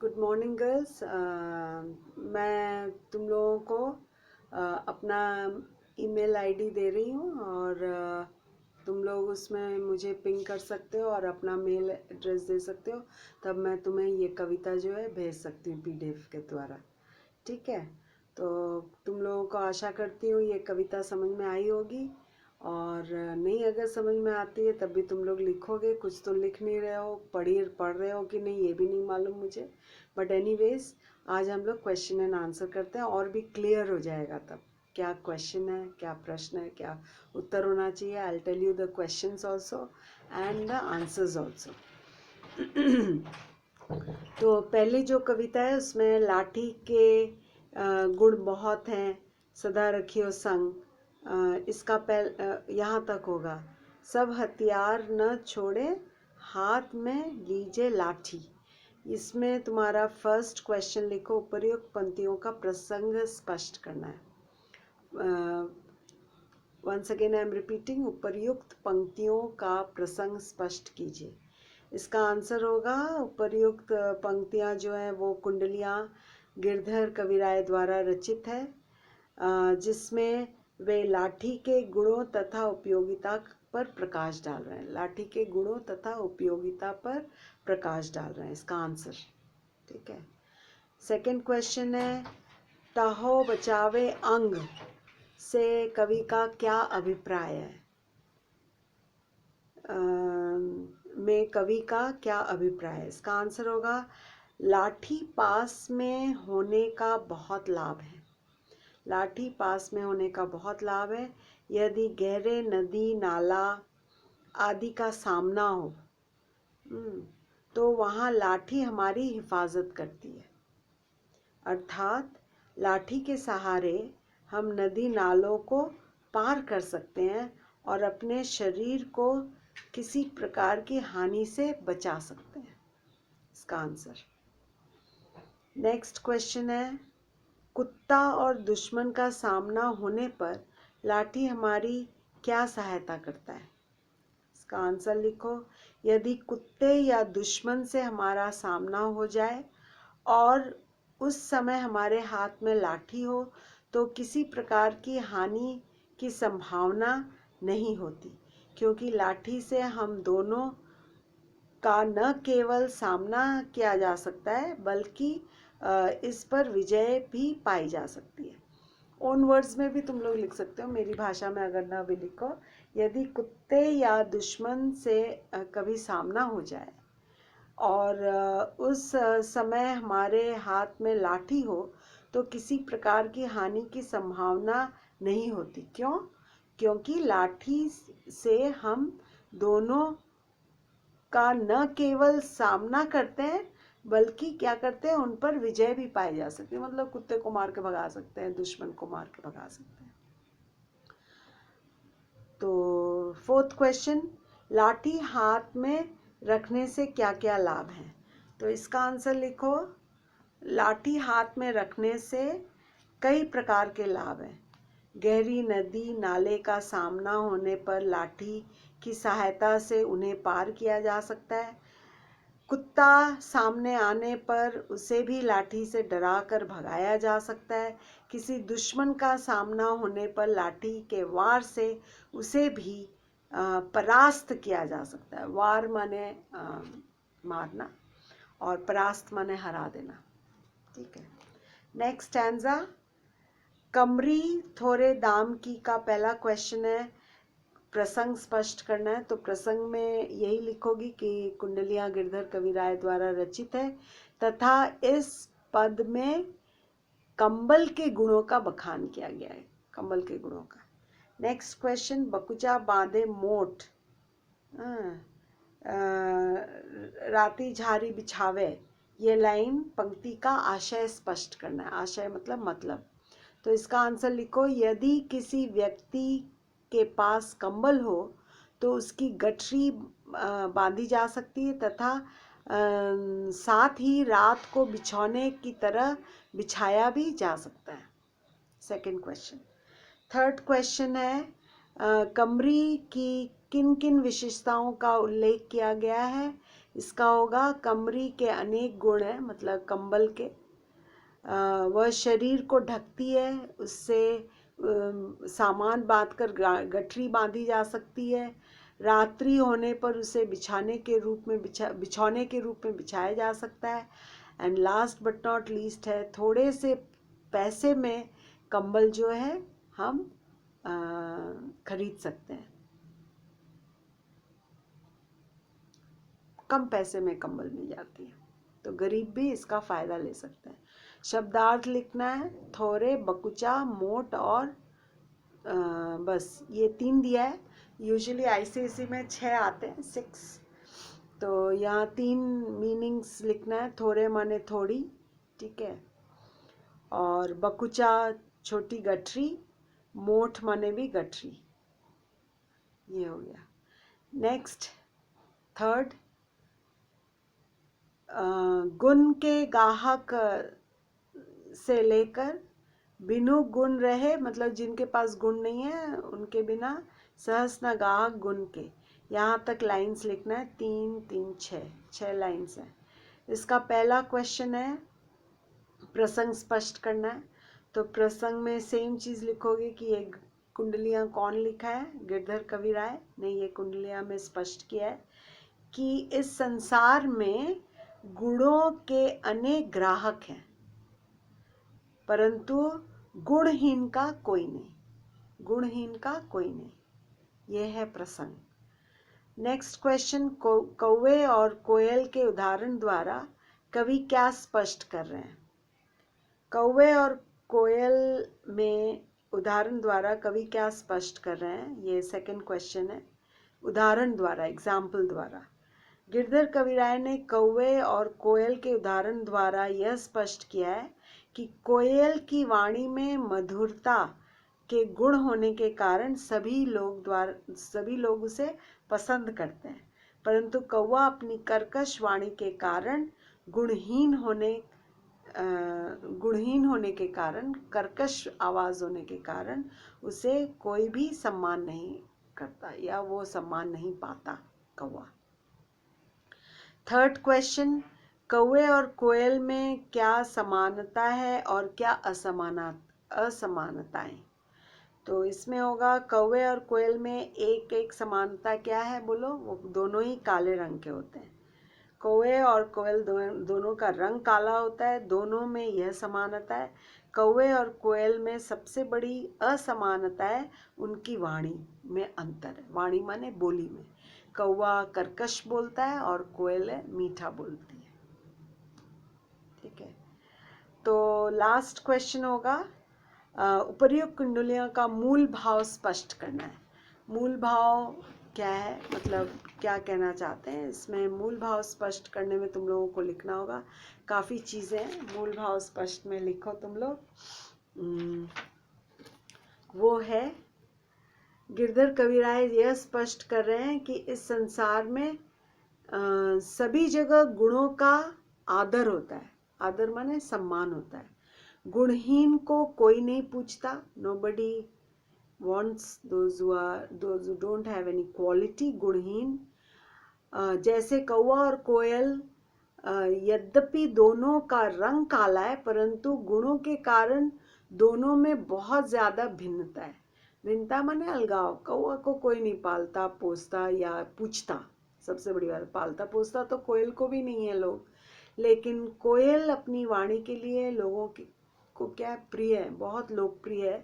Good morning girls. मैं तुम लोगों को अपना ईमेल आईडी दे रही हूँ और तुम लोग उसमें मुझे पिंग कर सकते हो और अपना मेल एड्रेस दे सकते हो। तब मैं तुम्हें ये कविता जो है भेज सकती हूँ पीडीएफ के द्वारा। ठीक है, तो तुम लोगों को आशा करती हूँ ये कविता समझ में आई होगी। और नहीं अगर समझ में आती है तब भी तुम लोग लिखोगे, कुछ तो लिख नहीं रहे हो, पढ़ रहे हो कि नहीं ये भी नहीं मालूम मुझे। बट एनीवेज, आज हम लोग क्वेश्चन एंड आंसर करते हैं और भी क्लियर हो जाएगा तब क्या क्वेश्चन है, क्या प्रश्न है, क्या उत्तर होना चाहिए। I will tell you the questions also and the answers also. तो पहली जो कविता है उसमें लाठी के गुण बहुत हैं, सदा रखियो संग। इसका यहाँ तक होगा। सब हथियार न छोड़े, हाथ में लीजिए लाठी। इसमें तुम्हारा फर्स्ट क्वेश्चन लिखो, उपर्युक्त पंक्तियों का प्रसंग स्पष्ट करना है। Once again I am repeating, उपर्युक्त पंक्तियों का प्रसंग स्पष्ट कीजिए। इसका आंसर होगा, उपर्युक्त पंक्तियाँ जो हैं वो कुंडलियाँ गिरधर कविराय द्वारा रचित है, जिसमें वे लाठी के गुणों तथा उपयोगिता पर प्रकाश डाल रहे हैं। लाठी के गुणों तथा उपयोगिता पर प्रकाश डाल रहे हैं, इसका आंसर। ठीक है। सेकंड क्वेश्चन है, टाहो बचावे अंग से कवि का क्या अभिप्राय है? में कवि का क्या अभिप्राय है? इसका आंसर होगा, लाठी पास में होने का बहुत लाभ है। लाठी पास में होने का बहुत लाभ है। यदि गहरे नदी नाला आदि का सामना हो तो वहाँ लाठी हमारी हिफाजत करती है। अर्थात लाठी के सहारे हम नदी नालों को पार कर सकते हैं और अपने शरीर को किसी प्रकार की हानि से बचा सकते हैं। इसका आंसर। नेक्स्ट क्वेश्चन है, कुत्ता और दुश्मन का सामना होने पर लाठी हमारी क्या सहायता करता है? इसका आंसर लिखो। यदि कुत्ते या दुश्मन से हमारा सामना हो जाए और उस समय हमारे हाथ में लाठी हो तो किसी प्रकार की हानि की संभावना नहीं होती, क्योंकि लाठी से हम दोनों का न केवल सामना किया जा सकता है बल्कि इस पर विजय भी पाई जा सकती है। ओन वर्ड्स में भी तुम लोग लिख सकते हो, मेरी भाषा में अगर ना भी लिखो। यदि कुत्ते या दुश्मन से कभी सामना हो जाए और उस समय हमारे हाथ में लाठी हो तो किसी प्रकार की हानि की संभावना नहीं होती। क्यों? क्योंकि लाठी से हम दोनों का न केवल सामना करते हैं बल्कि क्या करते हैं, उन पर विजय भी पाई जा सकती है। मतलब कुत्ते को मार के भगा सकते हैं, दुश्मन को मार के भगा सकते हैं। तो फोर्थ क्वेश्चन, लाठी हाथ में रखने से क्या क्या लाभ हैं? तो इसका आंसर लिखो। लाठी हाथ में रखने से कई प्रकार के लाभ हैं। गहरी नदी नाले का सामना होने पर लाठी की सहायता से उन्हें पार किया जा सकता है। कुत्ता सामने आने पर उसे भी लाठी से डरा कर भगाया जा सकता है। किसी दुश्मन का सामना होने पर लाठी के वार से उसे भी परास्त किया जा सकता है। वार माने मारना और परास्त माने हरा देना। ठीक है। नेक्स्ट स्टैंजा, कमरी थोड़े दाम की का पहला क्वेश्चन है, प्रसंग स्पष्ट करना है। तो प्रसंग में यही लिखोगी कि कुंडलियाँ गिरधर कविराय द्वारा रचित है तथा इस पद में कंबल के गुणों का बखान किया गया है, कंबल के गुणों का। नेक्स्ट क्वेश्चन, बकुचा बांधे मोट, राती झारी बिछावे, ये लाइन पंक्ति का आशय स्पष्ट करना है। आशय मतलब। तो इसका आंसर लिखो। यदि किसी व्यक्ति के पास कंबल हो तो उसकी गठरी बांधी जा सकती है तथा साथ ही रात को बिछौने की तरह बिछाया भी जा सकता है। Second question. थर्ड क्वेश्चन है, कमरी की किन किन विशेषताओं का उल्लेख किया गया है? इसका होगा कमरी के अनेक गुण हैं, मतलब कंबल के। वह शरीर को ढकती है, उससे सामान बांधकर गठरी बांधी जा सकती है। रात्रि होने पर उसे बिछौने के रूप में बिछाया जा सकता है। And last but not least है, थोड़े से पैसे में कंबल जो है हम खरीद सकते हैं। कम पैसे में कंबल मिल जाती है, तो गरीब भी इसका फायदा ले सकते हैं। शब्दार्थ लिखना है, थोड़े, बकुचा, मोट और बस ये 3 दिया है। यूजुअली आईसीएसई में 6 आते हैं, 6। तो यहाँ 3 मीनिंग्स लिखना है। थोड़े माने थोड़ी, ठीक है, और बकुचा छोटी गठरी, मोठ माने भी गठरी। ये हो गया। नेक्स्ट, थर्ड, गुण के गाहक से लेकर बिनु गुण रहे, मतलब जिनके पास गुण नहीं है उनके बिना, सहस न गाहक गुण के, यहाँ तक लाइंस लिखना है। 3 3 6 लाइंस है। इसका पहला क्वेश्चन है प्रसंग स्पष्ट करना है। तो प्रसंग में सेम चीज़ लिखोगे कि ये कुंडलियाँ कौन लिखा है, गिरधर कविराय ने ये कुंडलियाँ में स्पष्ट किया है कि इस संसार में गुणों के अनेक ग्राहक हैं, परंतु गुणहीन का कोई नहीं, गुणहीन का कोई नहीं। यह है प्रसंग। नेक्स्ट क्वेश्चन, कौवे और कोयल के उदाहरण द्वारा कवि क्या स्पष्ट कर रहे हैं। कौवे और कोयल में उदाहरण द्वारा कवि क्या स्पष्ट कर रहे हैं, ये सेकंड क्वेश्चन है। उदाहरण द्वारा, एग्जाम्पल द्वारा। गिरधर कविराय ने कौवे और कोयल के उदाहरण द्वारा यह स्पष्ट किया है कि कोयल की वाणी में मधुरता के गुण होने के कारण सभी लोग उसे पसंद करते हैं, परंतु कौवा अपनी कर्कश वाणी के कारण गुणहीन होने के कारण, कर्कश आवाज होने के कारण उसे कोई भी सम्मान नहीं करता, या वो सम्मान नहीं पाता कौवा। थर्ड क्वेश्चन, कौवे और कोयल में क्या समानता है और क्या असमानताएं। तो इसमें होगा कौवे और कोयल में एक समानता क्या है, बोलो। वो दोनों ही काले रंग के होते हैं। कौवे और कोयल दोनों का रंग काला होता है, दोनों में यह समानता है। कौवे और कोयल में सबसे बड़ी असमानता है उनकी वाणी में अंतर है। वाणी माने बोली में, कौवा कर्कश बोलता है और कोयल मीठा बोलती है, ठीक है। तो लास्ट क्वेश्चन होगा, उपर्युक्त कुंडलियों का मूल भाव स्पष्ट करना है। मूल भाव क्या है, मतलब क्या कहना चाहते हैं इसमें। मूल भाव स्पष्ट करने में तुम लोगों को लिखना होगा, काफ़ी चीज़ें हैं। मूल भाव स्पष्ट में लिखो तुम लोग। वो है, गिरधर कविराय यह स्पष्ट कर रहे हैं कि इस संसार में सभी जगह गुणों का आदर होता है। आदर माने सम्मान होता है। गुणहीन को कोई नहीं पूछता। Nobody wants those who don't have any quality, गुणहीन। जैसे कौवा और कोयल, यद्यपि दोनों का रंग काला है, परंतु गुणों के कारण दोनों में बहुत ज़्यादा भिन्नता है। भिन्नता माने अलगाव। कौवा को कोई नहीं पालता पोसता या पूछता, सबसे बड़ी बात। पालता पोसता तो कोयल को भी नहीं है लोग, लेकिन कोयल अपनी वाणी के लिए लोगों को क्या प्रिय है, बहुत लोकप्रिय है।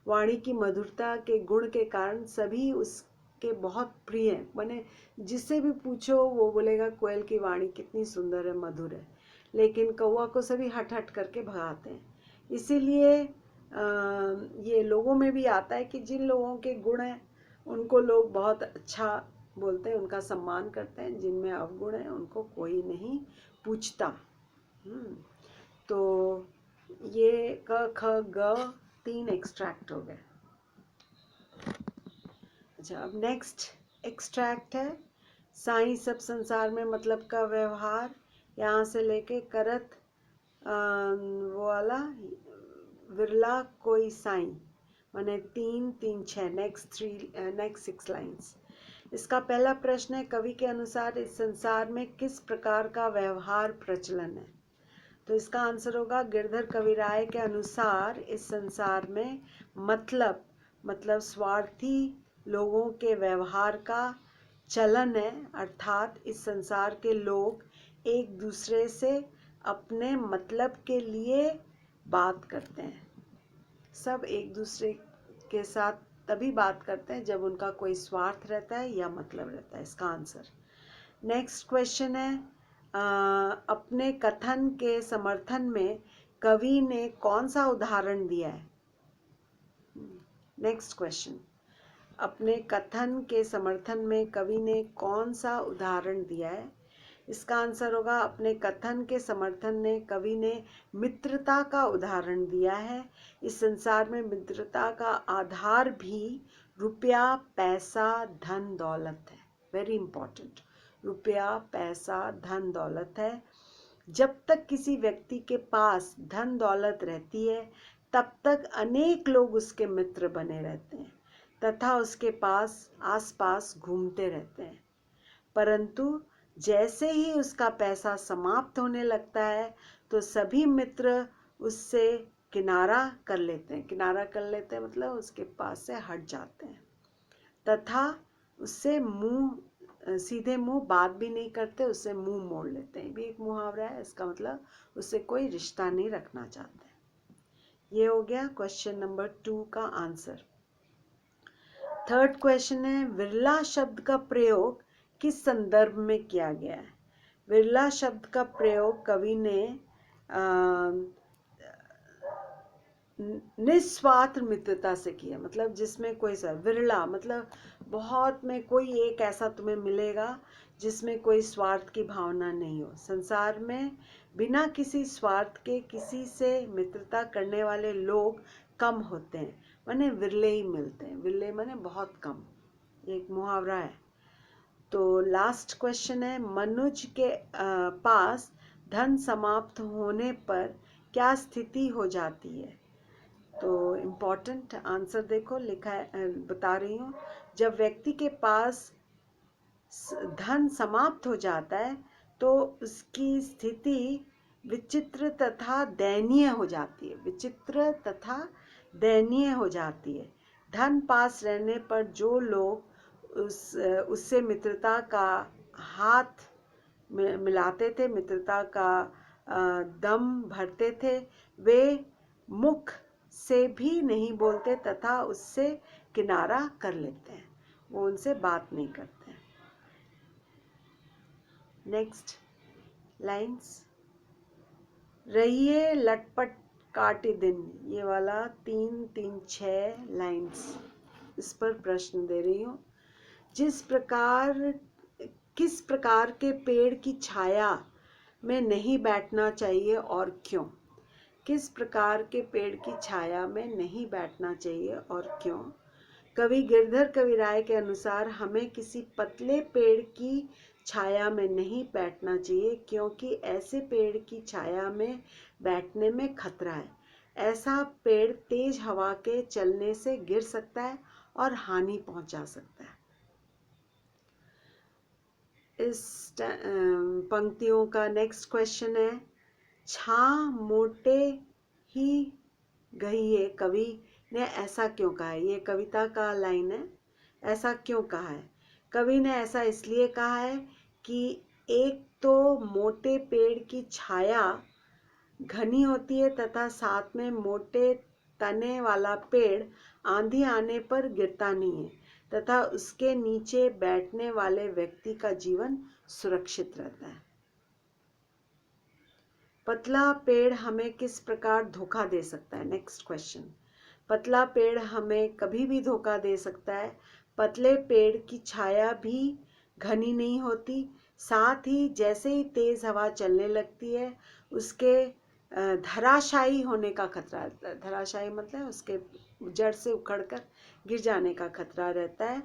वाणी की मधुरता के गुण के कारण सभी उसके बहुत प्रिय हैं। माने जिससे भी पूछो वो बोलेगा कोयल की वाणी कितनी सुंदर है, मधुर है। लेकिन कौवा को सभी हट हट करके भगाते हैं। इसीलिए ये लोगों में भी आता है कि जिन लोगों के गुण हैं उनको लोग बहुत अच्छा बोलते हैं, उनका सम्मान करते हैं। जिनमें अवगुण है उनको कोई नहीं पूछता। तो ये क ख ग 3 एक्सट्रैक्ट हो गए। अच्छा, अब नेक्स्ट एक्सट्रैक्ट है साई सब संसार में मतलब का व्यवहार। यहाँ से लेके करत वो वाला विरला कोई साई, माने 3 3 6, नेक्स्ट 6 लाइन्स। इसका पहला प्रश्न है, कवि के अनुसार इस संसार में किस प्रकार का व्यवहार प्रचलन है? तो इसका आंसर होगा, गिरधर कविराय के अनुसार इस संसार में मतलब स्वार्थी लोगों के व्यवहार का चलन है। अर्थात इस संसार के लोग एक दूसरे से अपने मतलब के लिए बात करते हैं। सब एक दूसरे के साथ तभी बात करते हैं जब उनका कोई स्वार्थ रहता है या मतलब रहता है। इसका आंसर। नेक्स्ट क्वेश्चन है, अपने कथन के समर्थन में कवि ने कौन सा उदाहरण दिया है? नेक्स्ट क्वेश्चन, अपने कथन के समर्थन में कवि ने कौन सा उदाहरण दिया है? इसका आंसर होगा, अपने कथन के समर्थन में कवि ने मित्रता का उदाहरण दिया है। इस संसार में मित्रता का आधार भी रुपया, पैसा, धन दौलत है। Very important. रुपया, पैसा, धन दौलत है। जब तक किसी व्यक्ति के पास धन दौलत रहती है तब तक अनेक लोग उसके मित्र बने रहते हैं तथा उसके पास आसपास घूमते रहते हैं। परंतु जैसे ही उसका पैसा समाप्त होने लगता है तो सभी मित्र उससे किनारा कर लेते हैं। किनारा कर लेते हैं मतलब उसके पास से हट जाते हैं तथा उससे सीधे मुंह बात भी नहीं करते, उससे मुंह मोड़ लेते हैं। भी एक मुहावरा है, इसका मतलब उससे कोई रिश्ता नहीं रखना चाहते। ये हो गया क्वेश्चन नंबर 2 का आंसर। थर्ड क्वेश्चन है, विरला शब्द का प्रयोग किस संदर्भ में किया गया है? विरला शब्द का प्रयोग कवि ने निस्वार्थ मित्रता से किया। मतलब जिसमें कोई विरला मतलब बहुत में कोई एक ऐसा तुम्हें मिलेगा जिसमें कोई स्वार्थ की भावना नहीं हो। संसार में बिना किसी स्वार्थ के किसी से मित्रता करने वाले लोग कम होते हैं, माने विरले ही मिलते हैं। विरले माने बहुत कम, एक मुहावरा है। तो लास्ट क्वेश्चन है, मनुज के पास धन समाप्त होने पर क्या स्थिति हो जाती है? तो इम्पॉर्टेंट आंसर देखो, लिखा है, बता रही हूँ। जब व्यक्ति के पास धन समाप्त हो जाता है तो उसकी स्थिति विचित्र तथा दयनीय हो जाती है। विचित्र तथा दयनीय हो जाती है। धन पास रहने पर जो लोग उससे मित्रता का हाथ मिलाते थे, मित्रता का दम भरते थे, वे मुख से भी नहीं बोलते तथा उससे किनारा कर लेते हैं। वो उनसे बात नहीं करते हैं। नेक्स्ट लाइंस, रहिए लटपट काटे दिन, ये वाला 3, 3, 6 लाइंस, इस पर प्रश्न दे रही हूँ। किस प्रकार के पेड़ की छाया में नहीं बैठना चाहिए और क्यों? किस प्रकार के पेड़ की छाया में नहीं बैठना चाहिए और क्यों? कवि गिरधर कविराय के अनुसार हमें किसी पतले पेड़ की छाया में नहीं बैठना चाहिए क्योंकि ऐसे पेड़ की छाया में बैठने में खतरा है। ऐसा पेड़ तेज हवा के चलने से गिर सकता है और हानि पहुंचा सकता है। इस पंक्तियों का नेक्स्ट क्वेश्चन है, छां मोटे ही गहिए, कवि ने ऐसा क्यों कहा है? ये कविता का लाइन है। ऐसा क्यों कहा है? कवि ने ऐसा इसलिए कहा है कि एक तो मोटे पेड़ की छाया घनी होती है तथा साथ में मोटे तने वाला पेड़ आंधी आने पर गिरता नहीं है तथा उसके नीचे बैठने वाले व्यक्ति का जीवन सुरक्षित रहता है। पतला पेड़ हमें किस प्रकार धोखा दे सकता है? नेक्स्ट क्वेश्चन, पतला पेड़ हमें कभी भी धोखा दे सकता है। पतले पेड़ की छाया भी घनी नहीं होती, साथ ही जैसे ही तेज हवा चलने लगती है उसके धराशायी होने का खतरा रहता है। धराशायी मतलब उसके जड़ से उखड़कर गिर जाने का खतरा रहता है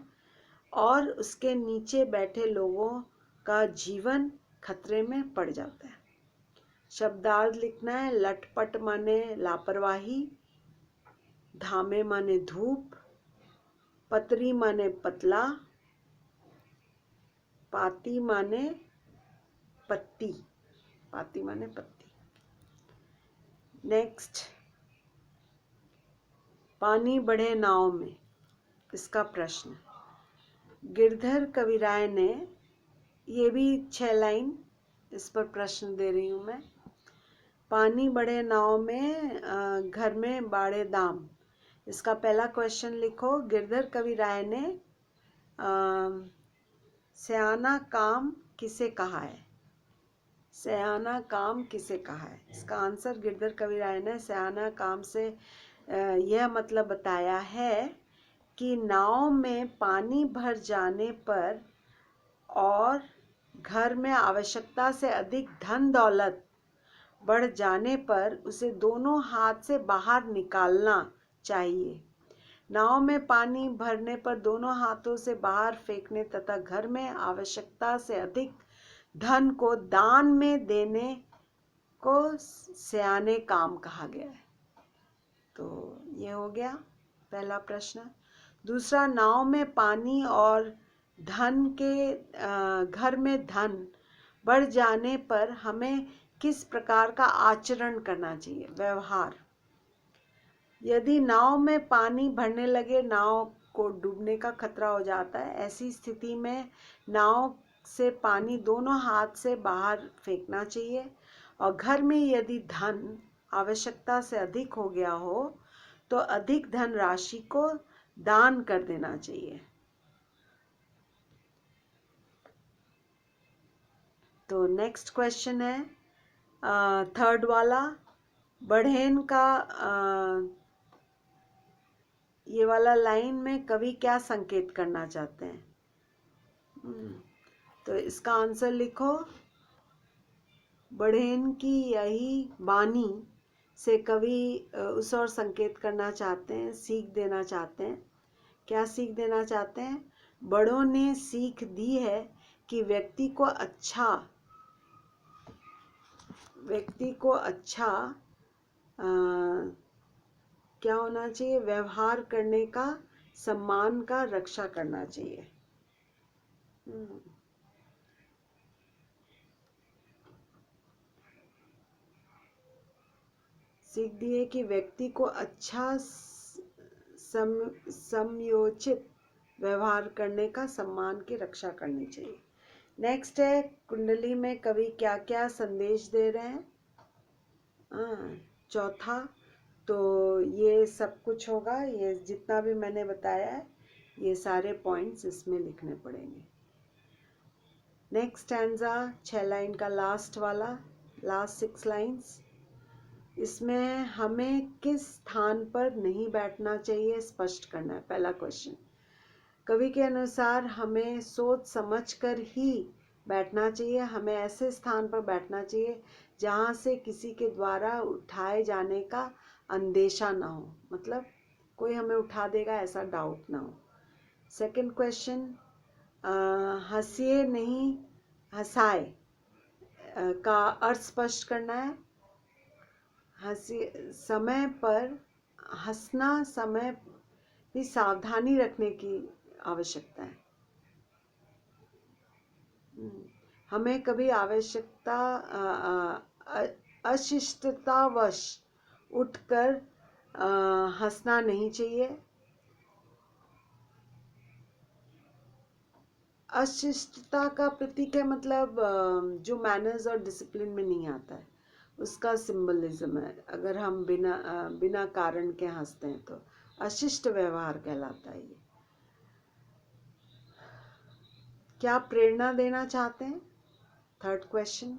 और उसके नीचे बैठे लोगों का जीवन खतरे में पड़ जाता है। शब्दार्थ लिखना है। लटपट माने लापरवाही, धामे माने धूप, पतरी माने पतला, पाती माने पत्ती, पाती माने पत्ती। नेक्स्ट, पानी बढ़े नाव में, इसका प्रश्न। गिरधर कविराय ने, ये भी 6 लाइन, इस पर प्रश्न दे रही हूँ मैं। पानी बढ़े नाव में घर में बाड़े दाम, इसका पहला क्वेश्चन लिखो। गिरधर कविराय ने सयाना काम किसे कहा है? सयाना काम किसे कहा है? इसका आंसर, गिरधर कविराय ने सयाना काम से यह मतलब बताया है कि नाव में पानी भर जाने पर और घर में आवश्यकता से अधिक धन दौलत बढ़ जाने पर उसे दोनों हाथ से बाहर निकालना चाहिए। नाव में पानी भरने पर दोनों हाथों से बाहर फेंकने तथा घर में आवश्यकता से अधिक धन को दान में देने को सयाने काम कहा गया है। तो ये हो गया पहला प्रश्न। दूसरा, नाव में पानी और धन के घर में धन बढ़ जाने पर हमें किस प्रकार का आचरण करना चाहिए? व्यवहार। यदि नाव में पानी भरने लगे, नाव को डूबने का खतरा हो जाता है। ऐसी स्थिति में नाव से पानी दोनों हाथ से बाहर फेंकना चाहिए। और घर में यदि धन आवश्यकता से अधिक हो गया हो तो अधिक धन राशि को दान कर देना चाहिए। तो नेक्स्ट क्वेश्चन है थर्ड वाला, बढ़ेन का ये वाला लाइन में कवि क्या संकेत करना चाहते हैं? तो इसका आंसर लिखो। बढ़ेन की यही वाणी से कवि उस और संकेत करना चाहते हैं, सीख देना चाहते हैं। क्या सीख देना चाहते हैं? बड़ों ने सीख दी है कि व्यक्ति को अच्छा क्या होना चाहिए? व्यवहार करने का, सम्मान का रक्षा करना चाहिए। सीख दी है कि व्यक्ति को अच्छा समयोचित व्यवहार करने का, सम्मान की रक्षा करनी चाहिए। नेक्स्ट है, कुंडली में कवि क्या क्या संदेश दे रहे हैं? चौथा, तो ये सब कुछ होगा, ये जितना भी मैंने बताया है ये सारे पॉइंट्स इसमें लिखने पड़ेंगे। नेक्स्ट स्टैंजा 6 लाइन का लास्ट वाला, लास्ट 6 लाइन्स, इसमें हमें किस स्थान पर नहीं बैठना चाहिए स्पष्ट करना है। पहला क्वेश्चन, कवि के अनुसार हमें सोच समझ कर ही बैठना चाहिए। हमें ऐसे स्थान पर बैठना चाहिए जहाँ से किसी के द्वारा उठाए जाने का अंदेशा ना हो, मतलब कोई हमें उठा देगा ऐसा डाउट ना हो। सेकंड क्वेश्चन, हंसिए नहीं हंसाए का अर्थ स्पष्ट करना है। समय पर हंसना, समय भी सावधानी रखने की आवश्यकता है। हमें कभी आवश्यकता अशिष्टतावश उठकर हंसना नहीं चाहिए। अशिष्टता का प्रतीक है, मतलब जो मैनर्स और डिसिप्लिन में नहीं आता है, उसका सिंबलिज्म है। अगर हम बिना कारण के हंसते हैं तो अशिष्ट व्यवहार कहलाता है ये। क्या प्रेरणा देना चाहते हैं? थर्ड क्वेश्चन,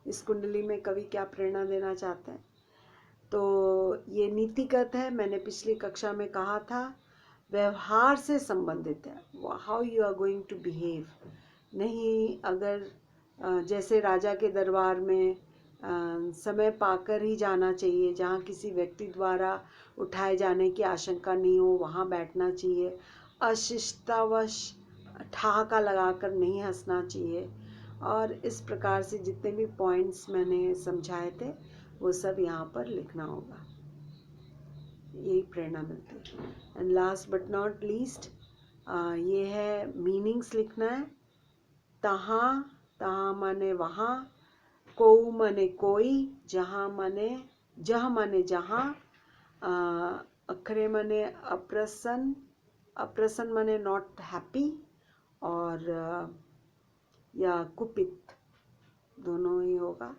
इस कुंडली में कवि क्या प्रेरणा देना चाहते हैं? तो ये नीतिगत है, मैंने पिछली कक्षा में कहा था, व्यवहार से संबंधित है, how you are going to behave. नहीं, अगर जैसे राजा के दरबार में समय पाकर ही जाना चाहिए, जहाँ किसी व्यक्ति द्वारा उठाए जाने की आशंका नहीं हो वहाँ बैठना चाहिए। अशिष्टतावश ठहाका लगाकर नहीं हंसना चाहिए। और इस प्रकार से जितने भी पॉइंट्स मैंने समझाए थे वो सब यहाँ पर लिखना होगा, यही प्रेरणा मिलती है। And last but not least, ये है मीनिंग्स लिखना है। तहाँ, तहाँ माने वहाँ, कोऊ माने कोई, जहाँ माने जह माने जहाँ, अखरे माने अप्रसन्न, अप्रसन्न माने नॉट हैप्पी, और या कुपित, दोनों ही होगा।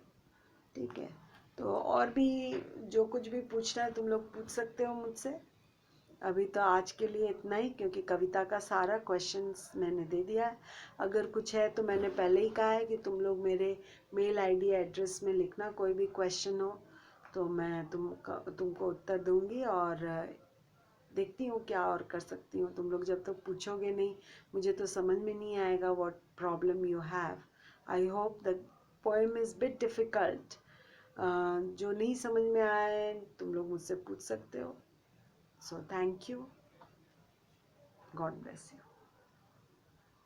ठीक है, तो और भी जो कुछ भी पूछना है तुम लोग पूछ सकते हो मुझसे। अभी तो आज के लिए इतना ही, क्योंकि कविता का सारा क्वेश्चंस मैंने दे दिया है। अगर कुछ है तो मैंने पहले ही कहा है कि तुम लोग मेरे मेल आईडी एड्रेस में लिखना, कोई भी क्वेश्चन हो तो मैं तुमको उत्तर दूंगी, और देखती हूँ क्या और कर सकती हूँ। तुम लोग जब तक पूछोगे नहीं मुझे तो समझ में नहीं आएगा what problem you have. I hope the poem is bit difficult. जो नहीं समझ में आए तुम लोग मुझसे पूछ सकते हो। So thank you. God bless you.